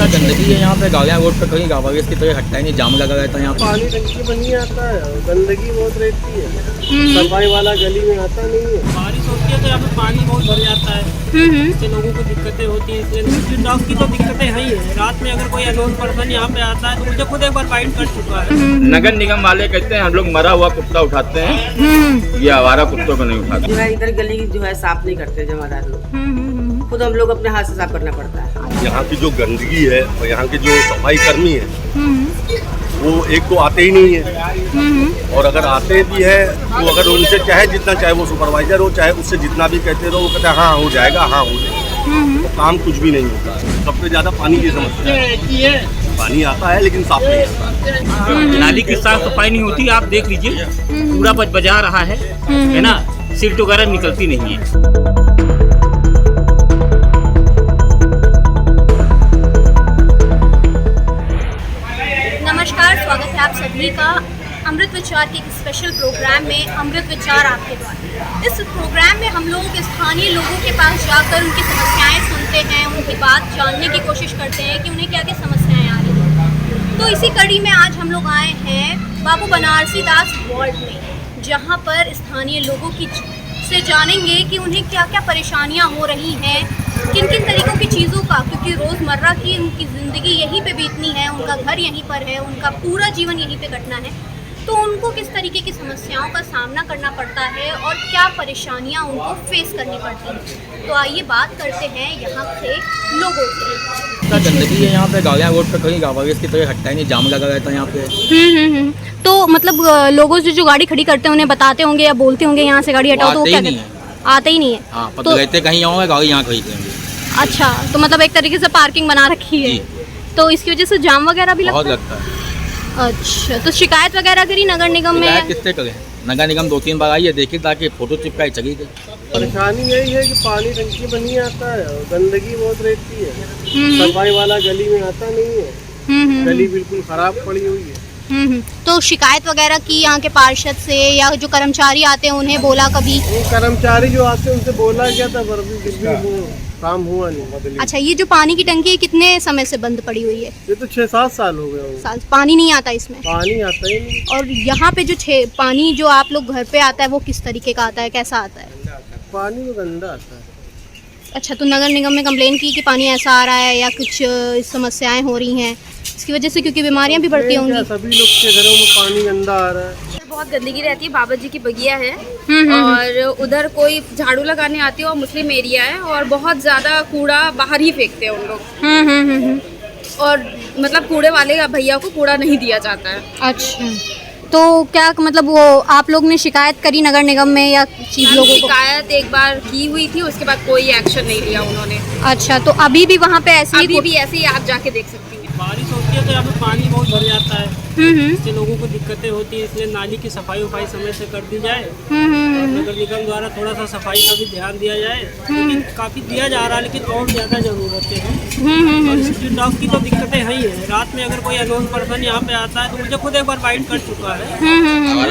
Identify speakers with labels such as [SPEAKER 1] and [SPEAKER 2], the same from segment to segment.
[SPEAKER 1] गंदगी है यहाँ पे, गाड़ियाँ रोड पे कहीं गावा इसकी तरह हटता ही नहीं, जाम लगा रहता है यहाँ पे।
[SPEAKER 2] पानी टंकी में नहीं आता है, गंदगी बहुत रहती है, सफाई वाला गली में आता नहीं है।
[SPEAKER 3] बारिश होती है तो यहाँ पे पानी बहुत भर जाता है, इससे लोगों को दिक्कतें होती हैं। इसलिए डॉग की तो दिक्कतें हैं ही है। रात में अगर कोई अनोन पर्सन यहाँ पे आता है तो मुझे खुद एक बार फाइन कर चुका है।
[SPEAKER 1] नगर निगम वाले कहते हैं हम लोग मरा हुआ कुत्ता उठाते हैं, ये आवारा कुत्तों को नहीं उठाते।
[SPEAKER 4] जो है इधर गली जो है साफ नहीं करते जमादार लोग, खुद हम लोग अपने हाथ से साफ करना पड़ता है।
[SPEAKER 5] यहाँ की जो गंदगी है और यहाँ के जो सफाई कर्मी है वो एक तो आते ही नहीं है, और अगर आते भी है तो अगर उनसे चाहे जितना, चाहे वो सुपरवाइजर हो चाहे उससे जितना भी कहते रहो, वो कहते हैं हाँ हो जाएगा, हाँ हो जाएगा, तो काम कुछ भी नहीं होता है। सबसे ज्यादा पानी की समस्या है, पानी आता है लेकिन साफ नहीं आता।
[SPEAKER 3] नाली की साफ सफाई नहीं होती, आप देख लीजिए पूरा बजा रहा है ना, सिल्ट वगैरह निकलती नहीं है।
[SPEAKER 6] नमस्कार, स्वागत है आप सभी का अमृत विचार के एक स्पेशल प्रोग्राम में, अमृत विचार आपके द्वारा। इस प्रोग्राम में हम लोग स्थानीय लोगों के पास जाकर उनकी समस्याएं सुनते हैं, उनकी बात जानने की कोशिश करते हैं कि उन्हें क्या क्या समस्याएं आ रही हैं। तो इसी कड़ी में आज हम लोग आए हैं बाबू बनारसी दास वार्ड में, जहां पर स्थानीय लोगों की से जानेंगे कि उन्हें क्या क्या परेशानियां हो रही हैं, किन किन तरीक़ों की चीज़ों का, क्योंकि रोज़मर्रा की उनकी ज़िंदगी यहीं पे बीतनी है, उनका घर यहीं पर है, उनका पूरा जीवन यहीं पे कटना है, तो उनको किस तरीके की समस्याओं का सामना करना पड़ता है और क्या परेशानियां उनको फेस करनी पड़ती हैं। तो आइए बात करते हैं यहाँ से लोगों से।
[SPEAKER 1] गंदगी है यहाँ पे, गाड़ियाँ रोड पे कहीं गावा इसकी तरह हटता ही नहीं, जाम लगा रहता है यहाँ पे।
[SPEAKER 6] तो मतलब लोगों से जो गाड़ी खड़ी करते हैं उन्हें बताते होंगे या बोलते होंगे यहाँ से गाड़ी हटाओ, तो वो क्या कहते हैं? आते ही नहीं है।
[SPEAKER 1] हाँ, तो रहते कहीं आऊँगा, गाड़ी यहाँ खड़ी करेंगे।
[SPEAKER 6] अच्छा, तो मतलब एक तरीके से पार्किंग बना रखी है, तो इसकी वजह से जाम वगैरह भी
[SPEAKER 1] बहुत
[SPEAKER 6] लगता है।
[SPEAKER 1] लगता है।
[SPEAKER 6] अच्छा, तो शिकायत वगैरह करी नगर निगम में?
[SPEAKER 1] किससे करें, नगर निगम 2-3 बार आई है, देखी ताकि फोटो चिपकाई चली गई।
[SPEAKER 2] परेशानी यही है कि पानी टंकी में नहीं आता है, गंदगी बहुत रहती है, सफाई वाला गली में आता नहीं है, गली बिल्कुल खराब पड़ी हुई है।
[SPEAKER 6] तो शिकायत वगैरह की यहाँ के पार्षद से या जो कर्मचारी आते हैं उन्हें बोला कभी?
[SPEAKER 2] वो कर्मचारी जो आते हैं उनसे बोला गया था, पर भी काम हुआ नहीं।
[SPEAKER 6] अच्छा, ये जो पानी की टंकी है कितने समय से बंद पड़ी हुई है?
[SPEAKER 2] ये तो 6-7 साल हो गए।
[SPEAKER 6] साल पानी नहीं आता इसमें?
[SPEAKER 2] पानी आता ही नहीं।
[SPEAKER 6] और यहाँ पे जो पानी जो आप लोग घर पे आता है वो किस तरीके का आता है, कैसा आता है?
[SPEAKER 2] पानी में गंदा आता है।
[SPEAKER 6] अच्छा, तो नगर निगम में कंप्लेन की कि पानी ऐसा आ रहा है या कुछ समस्याएं हो रही हैं इसकी वजह से, क्योंकि बीमारियां भी बढ़ती होंगी।
[SPEAKER 2] सभी लोग के घरों में पानी गंदा आ रहा है।
[SPEAKER 7] बहुत गंदगी रहती है, बाबा जी की बगिया है और उधर कोई झाड़ू लगाने आती है और मुस्लिम एरिया है और बहुत ज़्यादा कूड़ा बाहर ही फेंकते हैं उन लोग। और मतलब कूड़े वाले भैया को कूड़ा नहीं दिया जाता है।
[SPEAKER 6] अच्छा, तो क्या मतलब वो आप लोग ने शिकायत करी नगर निगम में या चीज लोगों को?
[SPEAKER 7] शिकायत एक बार की हुई थी, उसके बाद कोई एक्शन नहीं लिया उन्होंने।
[SPEAKER 6] अच्छा, तो अभी भी वहाँ पे ऐसे
[SPEAKER 7] ही आप जाके देख सकती हैं।
[SPEAKER 3] बारिश होती है तो यहाँ पे पानी बहुत भर जाता है, इससे लोगों को दिक्कतें होती है। इसलिए नाली की सफाई वफाई समय से कर दी जाए, नगर निगम द्वारा थोड़ा सा सफाई का भी ध्यान दिया जाए, लेकिन काफ़ी दिया जा रहा है, लेकिन और ज़्यादा ज़रूरत है। और स्ट्रीट डॉग की तो दिक्कतें हैं ही है। रात में अगर कोई अनोन पर्सन यहाँ पे आता है तो मुझे खुद एक बार फाइन कर चुका है।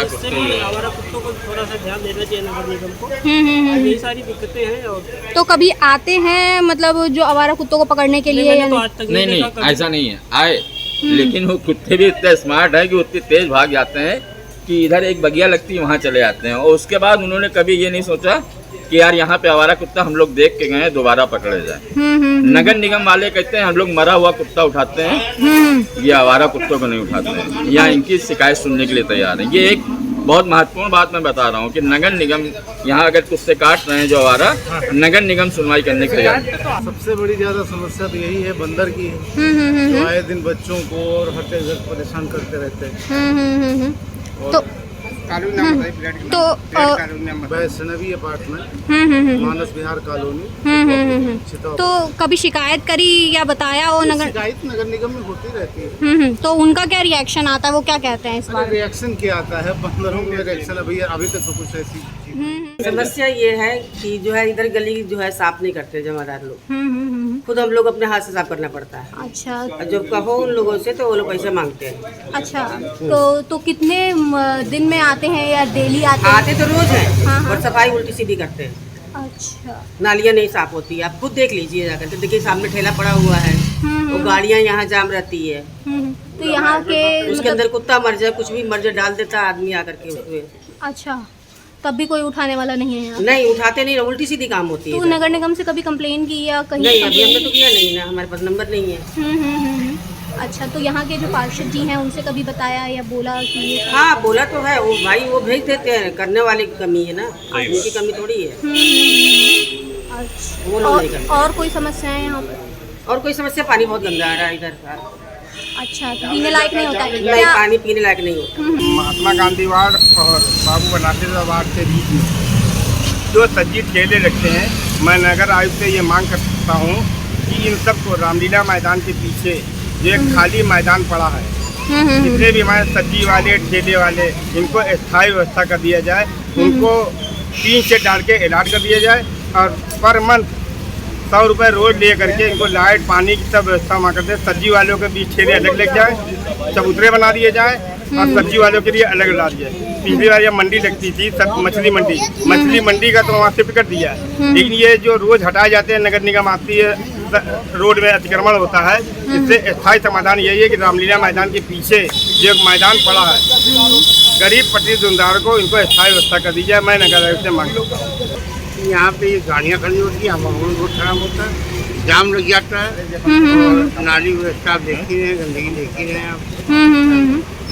[SPEAKER 3] इससे भी आवारा कुत्तों को थोड़ा सा ध्यान देना चाहिए नगर निगम को। यही सारी दिक्कतें हैं। और
[SPEAKER 6] तो कभी आते हैं मतलब जो आवारा कुत्तों को पकड़ने के लिए?
[SPEAKER 3] तो आज तक
[SPEAKER 1] नहीं, ऐसा नहीं है, आए लेकिन वो कुत्ते भी इतने स्मार्ट है कि उतनी तेज भाग जाते हैं कि इधर एक बगिया लगती है वहाँ चले जाते हैं। और उसके बाद उन्होंने कभी ये नहीं सोचा कि यार यहाँ पे आवारा कुत्ता हम लोग देख के गए, दोबारा पकड़े जाए। नगर निगम वाले कहते हैं हम लोग मरा हुआ कुत्ता उठाते हैं, ये आवारा कुत्तों को नहीं उठाते हैं, या इनकी शिकायत सुनने के लिए तैयार है। ये एक बहुत महत्वपूर्ण बात मैं बता रहा हूँ कि नगर निगम यहाँ अगर कुत्ते काट रहे हैं जो आवारा, नगर निगम सुनवाई करने के लिए।
[SPEAKER 2] सबसे बड़ी ज्यादा समस्या तो यही है बंदर की, जो आए दिन बच्चों को और हर जगह परेशान करते रहते हैं।
[SPEAKER 6] तो
[SPEAKER 2] वैष्णवी अपार्टमेंट, मानस विहार कॉलोनी।
[SPEAKER 6] तो कभी शिकायत करी या बताया वो नगर?
[SPEAKER 2] शिकायत नगर निगम में होती रहती है।
[SPEAKER 6] तो उनका क्या रिएक्शन आता है, वो क्या कहते हैं इस बार?
[SPEAKER 2] रिएक्शन क्या आता है, बंदरों में रिएक्शन अभी तक तो कुछ ऐसी
[SPEAKER 4] समस्या ये है कि जो है इधर गली जो है साफ नहीं करते जमादार लोग, खुद हम लोग अपने हाथ से साफ करना पड़ता है।
[SPEAKER 6] अच्छा,
[SPEAKER 4] और जब कहो उन लोगों से तो वो लोग पैसे मांगते हैं।
[SPEAKER 6] अच्छा, तो कितने दिन में आते हैं या डेली आते हैं?
[SPEAKER 4] आते तो रोज है।
[SPEAKER 6] हाँ।
[SPEAKER 4] और सफाई उल्टी सीधी करते हैं।
[SPEAKER 6] अच्छा,
[SPEAKER 4] नालियाँ नहीं साफ होती, आप खुद देख लीजिए जाकर के, देखिए सामने ठेला पड़ा हुआ है, और गाड़ियाँ यहाँ जाम रहती है।
[SPEAKER 6] तो यहाँ के
[SPEAKER 4] उसके अंदर कुत्ता मर जाए, कुछ भी मर जाए, डाल देता है आदमी आकर के उसमें।
[SPEAKER 6] अच्छा, तब भी कोई उठाने वाला नहीं है यहाँ?
[SPEAKER 4] नहीं उठाते नहीं, उल्टी सीधी काम होती है।
[SPEAKER 6] तो नगर निगम से कभी कंप्लेन की या कहीं?
[SPEAKER 4] नहीं अभी हमने तो किया नहीं ना, हमारे पास नंबर नहीं है।
[SPEAKER 6] अच्छा, तो यहाँ के जो पार्षद जी हैं उनसे कभी बताया या बोला कि ये?
[SPEAKER 4] हाँ बोला तो है, वो भाई वो भेज देते हैं, करने वाले की कमी है ना, आदमी की कमी थोड़ी है।
[SPEAKER 6] अच्छा,
[SPEAKER 4] वो लोग नहीं करते।
[SPEAKER 6] और कोई समस्या है यहाँ पर?
[SPEAKER 4] और कोई समस्या, पानी बहुत गंदा आ रहा है इधर का।
[SPEAKER 6] अच्छा, तो पीने लायक नहीं होता है
[SPEAKER 4] नहीं, पानी पीने लायक नहीं होता।
[SPEAKER 8] महात्मा गांधी वार्ड और बाबू बनाते वार्ड के बीच में जो सज्जी ठेले रखते हैं, मैं नगर आयुक्त से ये मांग करता हूँ कि इन सबको रामलीला मैदान के पीछे जो एक खाली मैदान पड़ा है, जितने भी हमारे सब्जी वाले ठेले वाले, इनको स्थायी व्यवस्था कर दिया जाए, उनको 3 शेड डाल के अलॉट कर दिया जाए और पर मंथ 100 रुपये रोज ले करके इनको लाइट पानी की सब व्यवस्था वहाँ कर दे। सब्जी वालों के बीच ठेले अलग लग जाए, चबूतरे बना दिए जाए और सब्जी वालों के लिए अलग ला दिए। पिछली बार ये मंडी लगती थी, सब मछली मंडी का तो वहाँ शिफ्ट कर दिया है, लेकिन ये जो रोज हटाए जाते हैं, नगर निगम आती है, रोड में अतिक्रमण होता है। इससे स्थायी समाधान यही है कि रामलीला मैदान के पीछे जो एक मैदान पड़ा है, गरीब पट्टी दुकानदार को इनको स्थायी व्यवस्था कर दी जाए। मैं नगर आयुक्त से मांग करता हूँ। यहाँ पे गाड़ियाँ खड़ी होती हैं, माहौल बहुत खराब होता है, जाम लग जाता है और नाली व्यवस्था आप देख ही रहे हैं, गंदगी देख ही रहे हैं आप।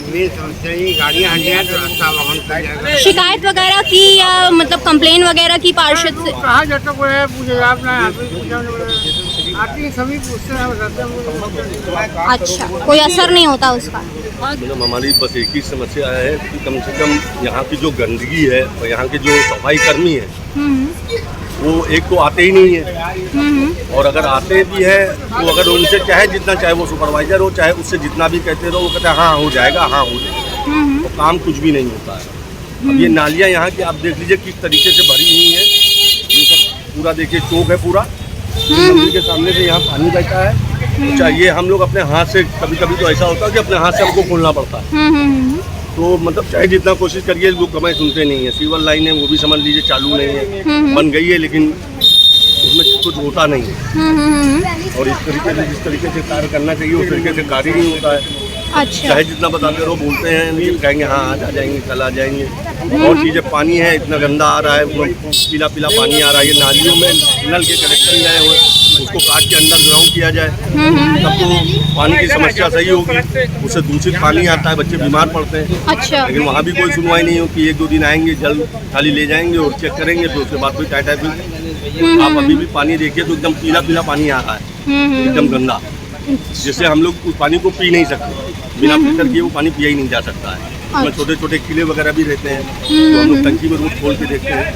[SPEAKER 8] मेरी समस्या ये गाड़ियाँ हट जाए तो रास्ता वाहन कर जाएगा।
[SPEAKER 6] शिकायत वगैरह की या मतलब कंप्लेन वगैरह की पार्षद से?
[SPEAKER 8] कहाँ जाता कोई है, पूछे आप ना आती सभी पूछते हैं, बताते हैं।
[SPEAKER 6] अच्छा, कोई असर नहीं होता उसका?
[SPEAKER 5] मैडम हमारी बस एक ही समस्या है कि कम से कम यहाँ की जो गंदगी है और यहाँ के जो सफाई कर्मी है वो एक तो आते ही नहीं है, और अगर आते भी है तो अगर उनसे चाहे जितना, चाहे वो सुपरवाइजर हो, चाहे उससे जितना भी कहते रहो, वो कहते हैं हाँ हो जाएगा, हाँ हो जाएगा, तो काम कुछ भी नहीं होता है। अब ये नालियाँ यहाँ की आप देख लीजिए किस तरीके से भरी हुई हैं, ये सब पूरा देखिए चौक है पूरा, मंदिर के सामने से यहाँ पानी बहता है। तो चाहिए हम लोग अपने हाथ से, कभी कभी तो ऐसा होता है कि अपने हाथ से हमको खोलना पड़ता है, तो मतलब चाहे जितना कोशिश करिए वो कमाई सुनते नहीं है। सीवर लाइन है वो भी समझ लीजिए चालू नहीं है, बन गई है लेकिन उसमें कुछ होता नहीं है, और इस तरीके से जिस तरीके से कार्य करना चाहिए उस तरीके से कार्य नहीं होता है।
[SPEAKER 6] अच्छा,
[SPEAKER 5] चाहे जितना बताते रहो, बोलते हैं लेकिन कहेंगे हाँ आज आ जाएंगे, कल आ जाएंगे। और चीज़ें, पानी है इतना गंदा आ रहा है, पीला पीला पानी आ रहा है, ये नालियों में नल के कनेक्शन गए हुए, उसको काट के अंडरग्राउंड किया जाए तब तो पानी की समस्या सही होगी। उससे दूषित पानी आता है, बच्चे बीमार पड़ते हैं।
[SPEAKER 6] अच्छा,
[SPEAKER 5] लेकिन वहाँ भी कोई सुनवाई नहीं होती। 1-2 दिन आएंगे, जल खाली ले जाएंगे और चेक करेंगे, फिर उसके बाद कोई टाइट फिर आप अभी भी पानी देखिए तो एकदम पीला पीला पानी आ रहा है, एकदम गंदा, जिससे हम लोग उस पानी को पी नहीं सकते। बिना फिल्टर किए वो पानी पिया ही नहीं जा सकता है। उसमें छोटे छोटे कीड़े वगैरह भी रहते हैं, तो हम लोग टंकी में रोज खोल के देखते हैं,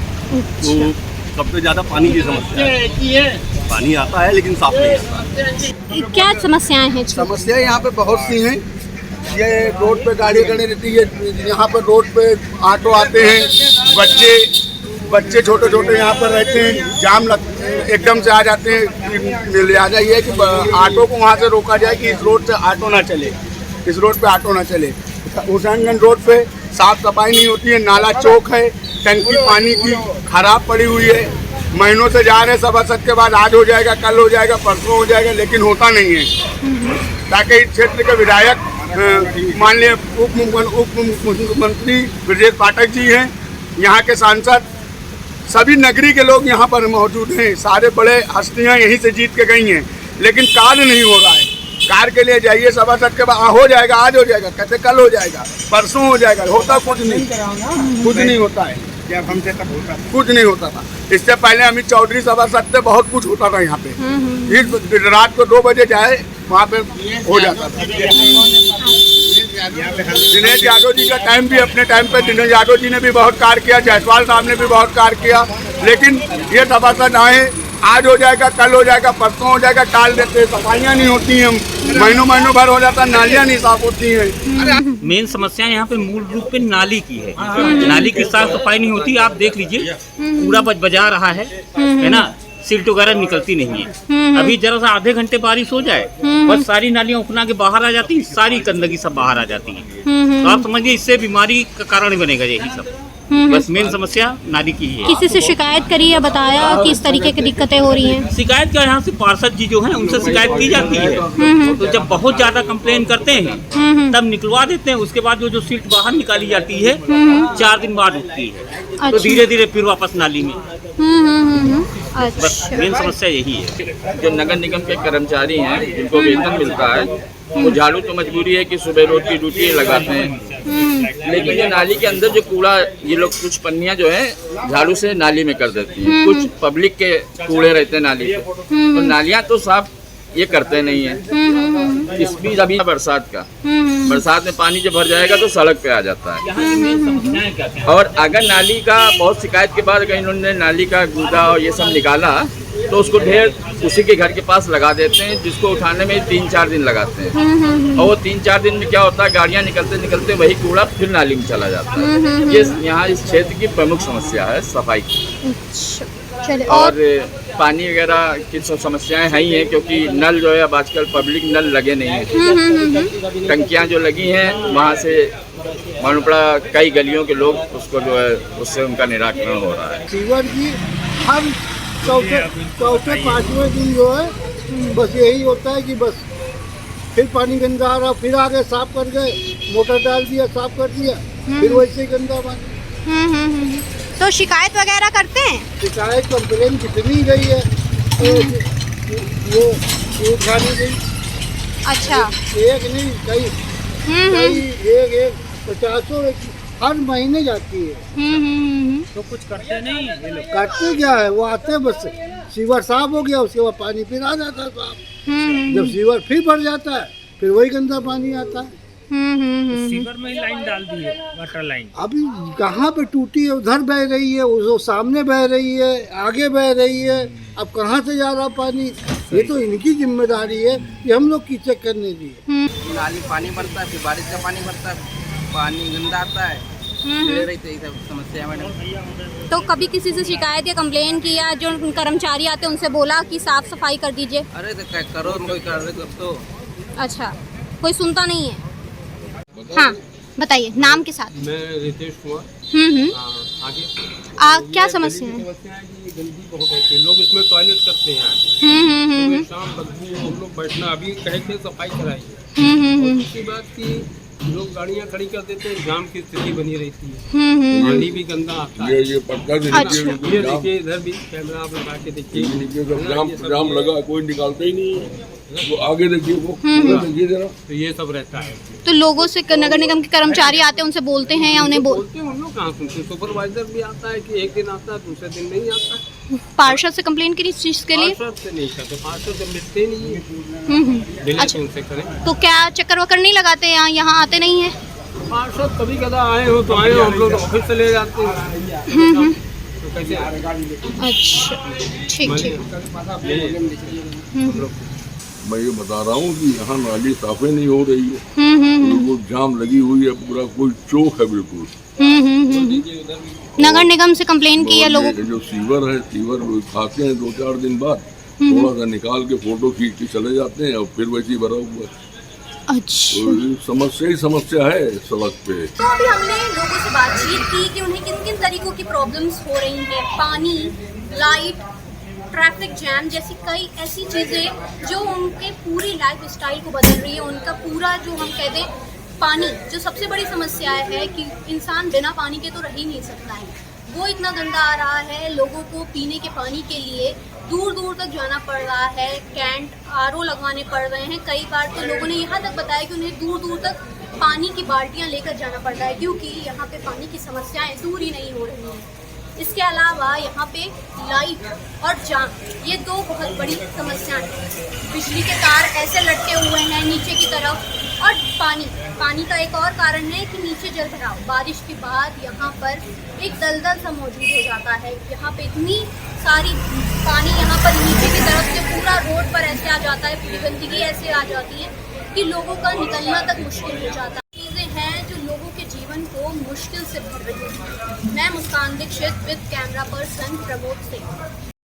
[SPEAKER 5] तो सबसे ज़्यादा पानी की समस्या है। पानी आता है लेकिन साफ नहीं आता।
[SPEAKER 6] क्या समस्याएं हैं?
[SPEAKER 9] समस्या यहाँ पे बहुत सी हैं। ये रोड पे गाड़ी खड़ी रहती है, यहाँ पर रोड पे ऑटो आते हैं, बच्चे छोटे छोटे यहाँ पर रहते हैं, जाम एकदम से आ जाते हैं। लिहाजा ये है कि ऑटो को वहाँ से रोका जाए कि इस रोड से ऑटो ना चले, इस रोड पे ऑटो ना चले। हुसैनगंज रोड पे साफ सफाई नहीं होती है, नाला चौक है, टंकी पानी की खराब पड़ी हुई है, महीनों से जा रहे हैं, सभासद के बाद आज हो जाएगा, कल हो जाएगा, परसों हो जाएगा, लेकिन होता नहीं है। ताकि इस क्षेत्र के विधायक माननीय उप मुख्यमंत्री ब्रजेश पाठक जी हैं, यहाँ के सांसद, सभी नगरी के लोग यहाँ पर मौजूद हैं, सारे बड़े हस्तियाँ यहीं से जीत के गई हैं, लेकिन कार्य नहीं हो रहा है। कार्य के लिए जाइए, सभासद के बाद हो जाएगा, आज हो जाएगा, कहते कल हो जाएगा, परसों हो जाएगा, होता कुछ नहीं होता है। जब हमसे तब होता कुछ नहीं होता था। इससे पहले अमित चौधरी सभासद थे, बहुत कुछ होता था यहाँ पे। रात को 2 बजे जाए वहाँ पे हो जाता था। दिनेश यादव जी का टाइम भी, अपने टाइम पे दिनेश यादव जी ने भी बहुत कार्य किया, जायसवाल साहब ने भी बहुत कार्य किया, लेकिन ये सभासद आए, आज हो जाएगा, कल हो जाएगा, परसों हो जाएगा, टाल देते। सफाइयाँ नहीं होती हैं, महीनों भर हो जाता, नालियाँ नहीं साफ होती हैं।
[SPEAKER 3] मेन समस्या यहाँ पे मूल रूप पे नाली की है। नाली की साफ सफाई नहीं होती, आप देख लीजिए पूरा बजा रहा है ना, सिल्ट वगैरह निकलती नहीं है। अभी जरा सा आधे घंटे बारिश हो जाए बस सारी नालियाँ उफना के बाहर आ जाती, सारी गंदगी सब बाहर आ जाती है। तो आप समझिए इससे बीमारी का कारण बनेगा यही सब।
[SPEAKER 10] बस मेन समस्या नाली की ही है।
[SPEAKER 6] किसी से शिकायत करी या बताया कि इस तरीके की दिक्कतें हो रही हैं?
[SPEAKER 10] शिकायत का यहाँ से पार्षद जी जो हैं उनसे शिकायत की जाती है, तो जब बहुत ज्यादा कंप्लेन करते हैं तब निकलवा देते हैं। उसके बाद जो सीट बाहर निकाली जाती है 4 दिन बाद उठती है, तो
[SPEAKER 6] अच्छा।
[SPEAKER 10] धीरे धीरे फिर वापस नाली में। बस
[SPEAKER 6] अच्छा।
[SPEAKER 10] मेन समस्या यही है।
[SPEAKER 1] जो नगर निगम के कर्मचारी हैं जिनको वेतन मिलता है, वो झाड़ू तो मजबूरी है कि सुबह रोज की ड्यूटी लगाते हैं, लेकिन ये नाली के अंदर जो कूड़ा, ये लोग कुछ पन्नियां जो है झाड़ू से नाली में कर देती हैं। कुछ पब्लिक के कूड़े रहते हैं नाली पे, तो नालियां तो साफ ये करते नहीं है। इस बीच अभी बरसात का, बरसात में पानी जब भर जाएगा तो सड़क पे आ जाता है। और अगर नाली का बहुत शिकायत के बाद अगर इन्होंने नाली का गूदा और ये सब निकाला तो उसको ढेर उसी के घर के पास लगा देते हैं, जिसको उठाने में 3-4 दिन लगाते हैं। और वो 3-4 दिन में क्या होता है, गाड़ियाँ निकलते निकलते वही कूड़ा फिर नाली में चला जाता है। ये यहाँ इस क्षेत्र की प्रमुख समस्या है सफाई की।
[SPEAKER 6] चलिए,
[SPEAKER 1] और पानी वगैरह की समस्याएं है ही हैं, क्योंकि नल जो है अब आजकल पब्लिक नल लगे नहीं हैं। टंकियां जो लगी हैं वहाँ से मालूम पड़ा कई गलियों के लोग उसको जो है उससे उनका निराकरण हो रहा है।
[SPEAKER 9] सीवर की हर चौथे 5वें दिन जो है बस यही होता है कि बस फिर पानी गंदा आ रहा, फिर आगे साफ कर गए, मोटर डाल दिया, साफ कर दिया, फिर वैसे ही गंदा पानी।
[SPEAKER 6] तो शिकायत वगैरह करते हैं?
[SPEAKER 9] शिकायत कंप्लेन कितनी गई है, वो उठानी गई।
[SPEAKER 6] अच्छा।
[SPEAKER 9] एक नहीं कई एक 50 हर महीने जाती है।
[SPEAKER 3] तो कुछ करते नहीं ये लोग।
[SPEAKER 9] करते क्या है, वो आते हैं बस सीवर साफ हो गया, उसके बाद पानी फिर आ जाता है साफ। जब सीवर फिर भर जाता है फिर वही गंदा पानी आता है।
[SPEAKER 3] सीवर में ही लाइन डाल दी है, वाटर लाइन।
[SPEAKER 9] अभी कहाँ पे टूटी है, उधर बह रही है, वो सामने बह रही है, आगे बह रही है, अब कहाँ से जा रहा पानी, ये तो इनकी जिम्मेदारी है कि हम लोग की चेक करने दी।
[SPEAKER 11] नाली पानी भरता है, फिर बारिश का पानी भरता है, पानी गंदा आता है, समस्या मैडम।
[SPEAKER 6] तो कभी किसी से शिकायत या कंप्लेन किया, जो कर्मचारी आते हैं उनसे बोला कि साफ सफाई कर दीजिए?
[SPEAKER 11] अरे तो क्या करो, कोई कर रहे तो।
[SPEAKER 6] अच्छा, कोई सुनता नहीं है। हाँ बताइए नाम के साथ।
[SPEAKER 2] मैं रितेश कुमार।
[SPEAKER 6] आगे क्या समस्या है?
[SPEAKER 2] गंदगी बहुत होती है, लोग इसमें टॉयलेट करते हैं, शाम बदबू, हम लोग बैठना अभी कहे थे सफाई कराइए। दूसरी बात की लोग गाड़ियाँ खड़ी कर देते हैं, जाम की स्थिति बनी रहती है, पानी भी गंदा आता है।
[SPEAKER 5] ये पटका
[SPEAKER 2] ये देखिए, इधर भी कैमरा आप लगा के देखिए,
[SPEAKER 5] जाम लगा, कोई निकालता ही नहीं है। वो आगे देखिए, वो देखिए जरा,
[SPEAKER 2] तो ये सब रहता है।
[SPEAKER 6] तो लोगों से नगर निगम के कर्मचारी आते हैं उनसे बोलते हैं या उन्हें
[SPEAKER 2] बोलते हैं? उन लोग कहाँ सुनते, सुपरवाइजर भी आता है कि एक दिन आता है, दूसरे दिन नहीं आता।
[SPEAKER 6] पार्षद से कंप्लेन करी इस चीज के लिए?
[SPEAKER 2] पार्षद से नहीं करते, पार्षद जब मिलते नहीं है,
[SPEAKER 6] अच्छा,
[SPEAKER 2] उनसे करें।
[SPEAKER 6] तो क्या चक्कर वक्कर नहीं लगाते हैं, यहाँ आते नहीं है?
[SPEAKER 2] पार्षद कभी कदा आए हो तो आए हो, हम लोग ऑफिस से ले जाते हैं, तो कैसे?
[SPEAKER 6] अच्छा ठीक।
[SPEAKER 5] मैं ये बता रहा हूँ कि यहाँ नाली साफे नहीं हो रही है, बिल्कुल जाम लगी हुई है, पूरा कोई चौक है बिल्कुल।
[SPEAKER 6] नगर निगम से कंप्लेन की है लोगों?
[SPEAKER 5] जो सीवर है, सीवर खाते हैं 2-4 दिन बाद, थोड़ा सा निकाल के फोटो खींच के चले जाते हैं और फिर वैसे ही भरा हुआ है।
[SPEAKER 6] अच्छा,
[SPEAKER 5] तो समस्या ही समस्या है सड़क पे।
[SPEAKER 6] तो अभी हमने लोगों से बातचीत की कि उन्हें किन किन तरीकों की प्रॉब्लम्स हो रही हैं, पानी, लाइट, ट्रैफिक जैम जैसी कई ऐसी चीज़ें जो उनके पूरी लाइफ स्टाइल को बदल रही है। उनका पूरा जो हम कहते हैं पानी, जो सबसे बड़ी समस्या है कि इंसान बिना पानी के तो रह ही नहीं सकता है, वो इतना गंदा आ रहा है। लोगों को पीने के पानी के लिए दूर दूर तक जाना पड़ रहा है, कैंट RO लगवाने पड़ रहे हैं। कई बार तो लोगों ने यहाँ तक बताया कि उन्हें दूर दूर तक पानी की बाल्टियाँ लेकर जाना पड़ रहा है, क्योंकि यहाँ पे पानी की समस्याएं दूर ही नहीं हो रही हैं। इसके अलावा यहाँ पे लाइट और जाम, ये 2 बहुत बड़ी समस्याएं हैं। बिजली के तार ऐसे लटके हुए हैं नीचे की तरफ, और पानी का एक और कारण है कि नीचे जल भराव, बारिश के बाद यहाँ पर एक दलदल सा मौजूद हो जाता है। यहाँ पे इतनी सारी पानी यहाँ पर नीचे की तरफ से पूरा रोड पर ऐसे आ जाता है, पूरी गंदगी ऐसे आ जाती है कि लोगों का निकलना तक मुश्किल हो जाता है। चीज़ें हैं जो लोगों के जीवन को मुश्किल से भर रही है। मैं Muskan Dixit with camera person Pramod Singh.